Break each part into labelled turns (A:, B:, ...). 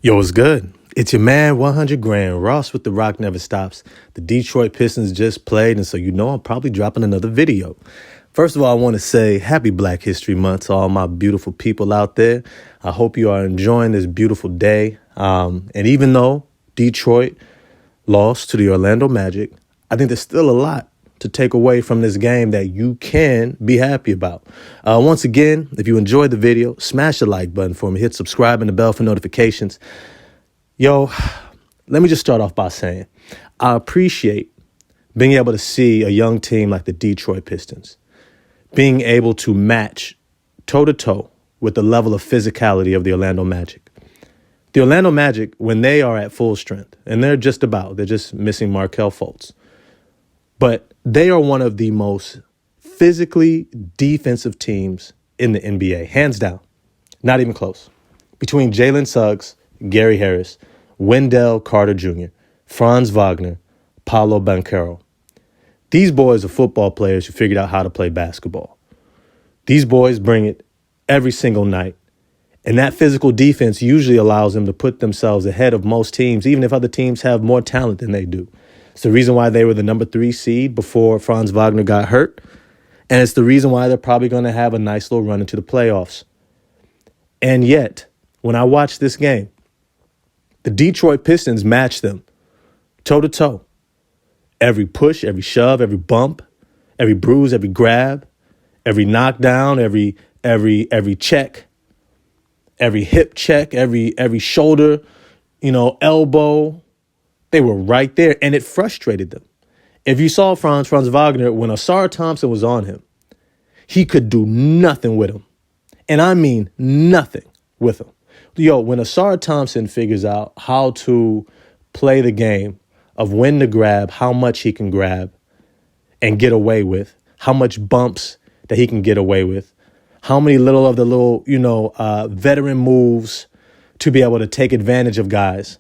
A: Yo, what's good? It's your man, 100 Grand, Ross with The Rock Never Stops. The Detroit Pistons just played, and so you know I'm probably dropping another video. First of all, I want to say happy Black History Month to all my beautiful people out there. I hope you are enjoying this beautiful day. And even though Detroit lost to the Orlando Magic, I think there's still a lot to take away from this game that you can be happy about. Once again, if you enjoyed the video, smash the like button for me. Hit subscribe and the bell for notifications. Yo, let me just start off by saying I appreciate being able to see a young team like the Detroit Pistons being able to match toe-to-toe with the level of physicality of the Orlando Magic. The Orlando Magic, when they are at full strength, and they're just missing Markelle Fultz, but they are one of the most physically defensive teams in the NBA, hands down, not even close. Between Jalen Suggs, Gary Harris, Wendell Carter Jr., Franz Wagner, Paolo Banchero. These boys are football players who figured out how to play basketball. These boys bring it every single night. And that physical defense usually allows them to put themselves ahead of most teams, even if other teams have more talent than they do. It's the reason why they were the number 3 seed before Franz Wagner got hurt. And it's the reason why they're probably going to have a nice little run into the playoffs. And yet, when I watch this game, the Detroit Pistons match them toe-to-toe. Every push, every shove, every bump, every bruise, every grab, every knockdown, every check, every hip check, every shoulder, elbow. They were right there, and it frustrated them. If you saw Franz Wagner, when Asar Thompson was on him, he could do nothing with him. And I mean nothing with him. Yo, when Asar Thompson figures out how to play the game of when to grab, how much he can grab and get away with, how much bumps that he can get away with, how many veteran moves to be able to take advantage of guys,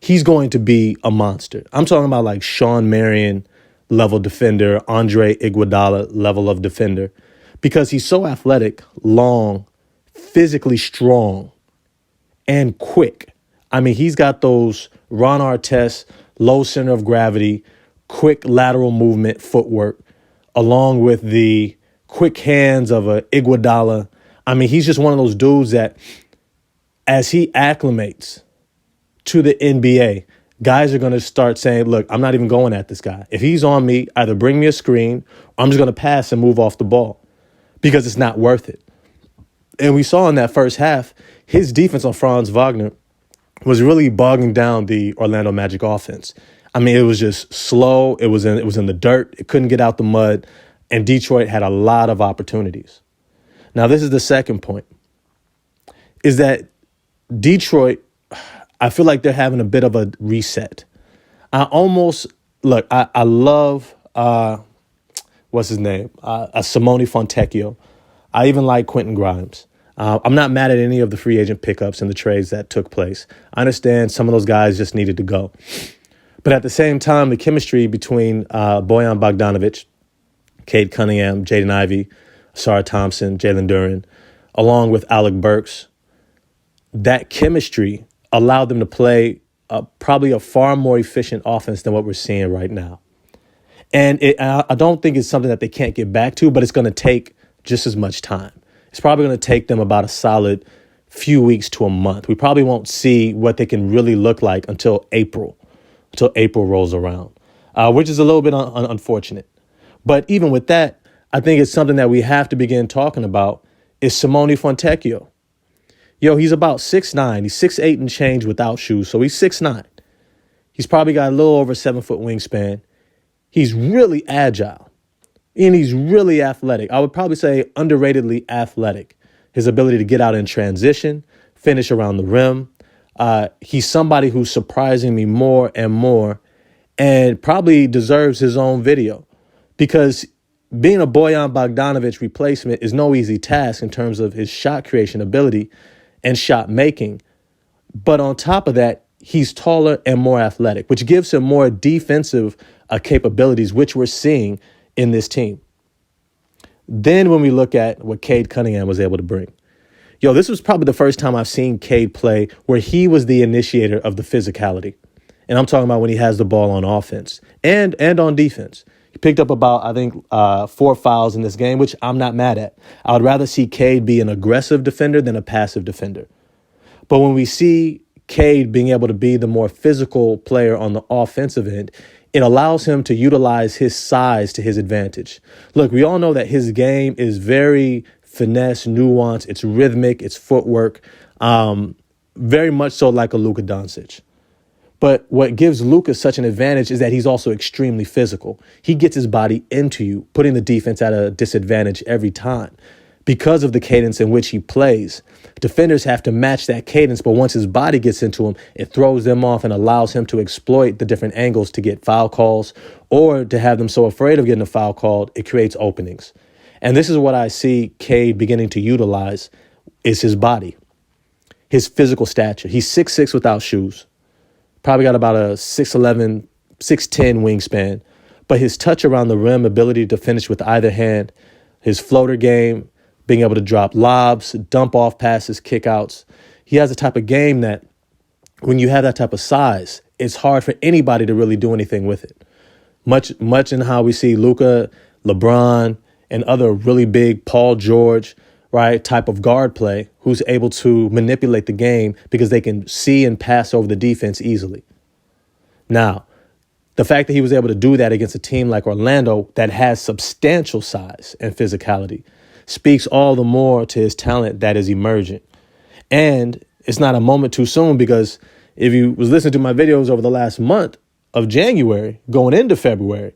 A: he's going to be a monster. I'm talking about like Shawn Marion level defender, Andre Iguodala level of defender, because he's so athletic, long, physically strong, and quick. I mean, he's got those Ron Artest, low center of gravity, quick lateral movement footwork, along with the quick hands of a Iguodala. I mean, he's just one of those dudes that as he acclimates to the NBA, guys are going to start saying, look, I'm not even going at this guy. If he's on me, either bring me a screen or I'm just going to pass and move off the ball because it's not worth it. And we saw in that first half, his defense on Franz Wagner was really bogging down the Orlando Magic offense. I mean, it was just slow. It was in the dirt. It couldn't get out the mud. And Detroit had a lot of opportunities. Now, this is the second point, is that Detroit, I feel like they're having a bit of a reset. I love, what's his name? Simone Fontecchio. I even like Quentin Grimes. I'm not mad at any of the free agent pickups and the trades that took place. I understand some of those guys just needed to go. But at the same time, the chemistry between Bojan Bogdanovic, Cade Cunningham, Jaden Ivey, Asar Thompson, Jalen Duren, along with Alec Burks, that chemistry allowed them to play probably a far more efficient offense than what we're seeing right now. And I don't think it's something that they can't get back to, but it's going to take just as much time. It's probably going to take them about a solid few weeks to a month. We probably won't see what they can really look like until April rolls around, which is a little bit unfortunate. But even with that, I think it's something that we have to begin talking about is Simone Fontecchio. Yo, he's about 6'9". He's 6'8" and change without shoes, so he's 6'9". He's probably got a little over 7-foot wingspan. He's really agile. And he's really athletic. I would probably say underratedly athletic. His ability to get out in transition, finish around the rim. He's somebody who's surprising me more and more and probably deserves his own video because being a Bojan Bogdanovic replacement is no easy task in terms of his shot creation ability and shot making. But on top of that, he's taller and more athletic, which gives him more defensive capabilities, which we're seeing in this team. Then when we look at what Cade Cunningham was able to bring, Yo, this was probably the first time I've seen Cade play where he was the initiator of the physicality. And I'm talking about when he has the ball on offense and on defense. He picked up about, I think, 4 fouls in this game, which I'm not mad at. I would rather see Cade be an aggressive defender than a passive defender. But when we see Cade being able to be the more physical player on the offensive end, it allows him to utilize his size to his advantage. Look, we all know that his game is very finesse, nuance. It's rhythmic. It's footwork. Very much so like a Luka Doncic. But what gives Luka such an advantage is that he's also extremely physical. He gets his body into you, putting the defense at a disadvantage every time. Because of the cadence in which he plays, defenders have to match that cadence, but once his body gets into him, it throws them off and allows him to exploit the different angles to get foul calls, or to have them so afraid of getting a foul called, it creates openings. And this is what I see Cade beginning to utilize, is his body, his physical stature. He's 6'6" without shoes, probably got about a 6'11", 6'10" wingspan, but his touch around the rim, ability to finish with either hand, his floater game, being able to drop lobs, dump off passes, kickouts. He has a type of game that when you have that type of size, it's hard for anybody to really do anything with it. Much in how we see Luka, LeBron, and other really big Paul George, right, type of guard play, who's able to manipulate the game because they can see and pass over the defense easily. Now, the fact that he was able to do that against a team like Orlando that has substantial size and physicality speaks all the more to his talent that is emergent. And it's not a moment too soon, because if you was listening to my videos over the last month of January going into February,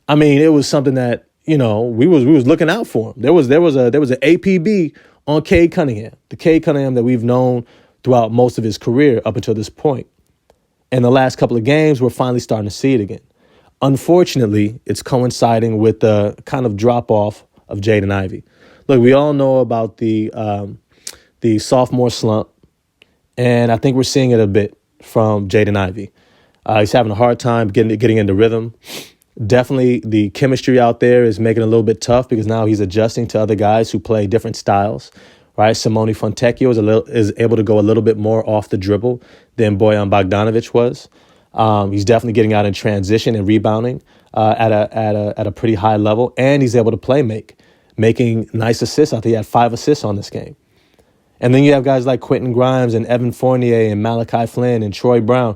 A: I mean, it was something that, we was looking out for him. There was an APB on Cade Cunningham, the Cade Cunningham that we've known throughout most of his career up until this point. And the last couple of games, we're finally starting to see it again. Unfortunately, it's coinciding with the kind of drop off of Jaden Ivey. Look, we all know about the sophomore slump, and I think we're seeing it a bit from Jaden Ivey. He's having a hard time getting into rhythm. Definitely the chemistry out there is making it a little bit tough, because now he's adjusting to other guys who play different styles, right? Simone Fontecchio is able to go a little bit more off the dribble than Bojan Bogdanovic was. He's definitely getting out in transition and rebounding at a pretty high level, and he's able to play making nice assists. I think he had 5 assists on this game. And then you have guys like Quentin Grimes and Evan Fournier and Malachi Flynn and Troy Brown.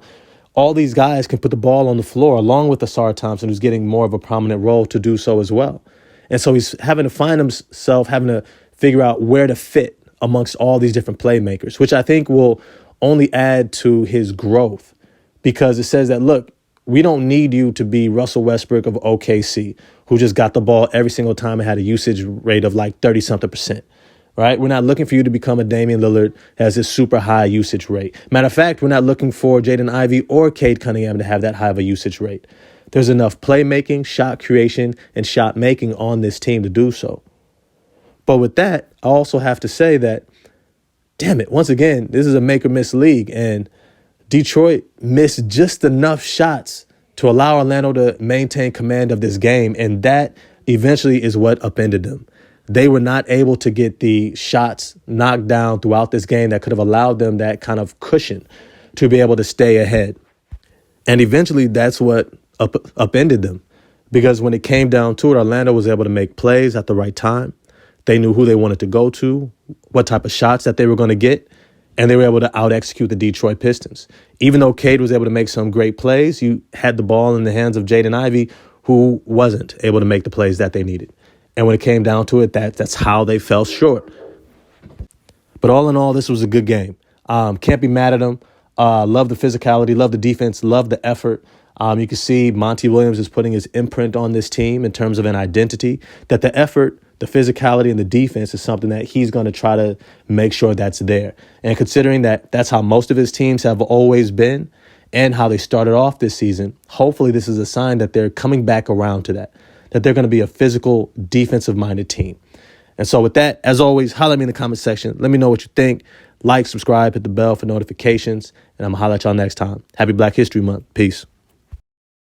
A: All these guys can put the ball on the floor, along with Asar Thompson, who's getting more of a prominent role to do so as well. And so he's having to find himself, having to figure out where to fit amongst all these different playmakers, which I think will only add to his growth, because it says that, look, we don't need you to be Russell Westbrook of OKC, who just got the ball every single time and had a usage rate of like 30-something%. Right? We're not looking for you to become a Damian Lillard that has this super high usage rate. Matter of fact, we're not looking for Jaden Ivey or Cade Cunningham to have that high of a usage rate. There's enough playmaking, shot creation, and shot making on this team to do so. But with that, I also have to say that, damn it, once again, this is a make or miss league, and Detroit missed just enough shots to allow Orlando to maintain command of this game, and that eventually is what upended them. They were not able to get the shots knocked down throughout this game that could have allowed them that kind of cushion to be able to stay ahead. And eventually that's what upended them, because when it came down to it, Orlando was able to make plays at the right time. They knew who they wanted to go to, what type of shots that they were going to get, and they were able to out-execute the Detroit Pistons. Even though Cade was able to make some great plays, you had the ball in the hands of Jaden Ivey, who wasn't able to make the plays that they needed. And when it came down to it, that's how they fell short. But all in all, this was a good game. Can't be mad at them. Love the physicality, love the defense, love the effort. You can see Monty Williams is putting his imprint on this team in terms of an identity, that the effort, the physicality, and the defense is something that he's going to try to make sure that's there. And considering that that's how most of his teams have always been and how they started off this season, hopefully this is a sign that they're coming back around to that they're going to be a physical, defensive-minded team. And so with that, as always, holler at me in the comment section. Let me know what you think. Like, subscribe, hit the bell for notifications, and I'm going to holler at y'all next time. Happy Black History Month. Peace.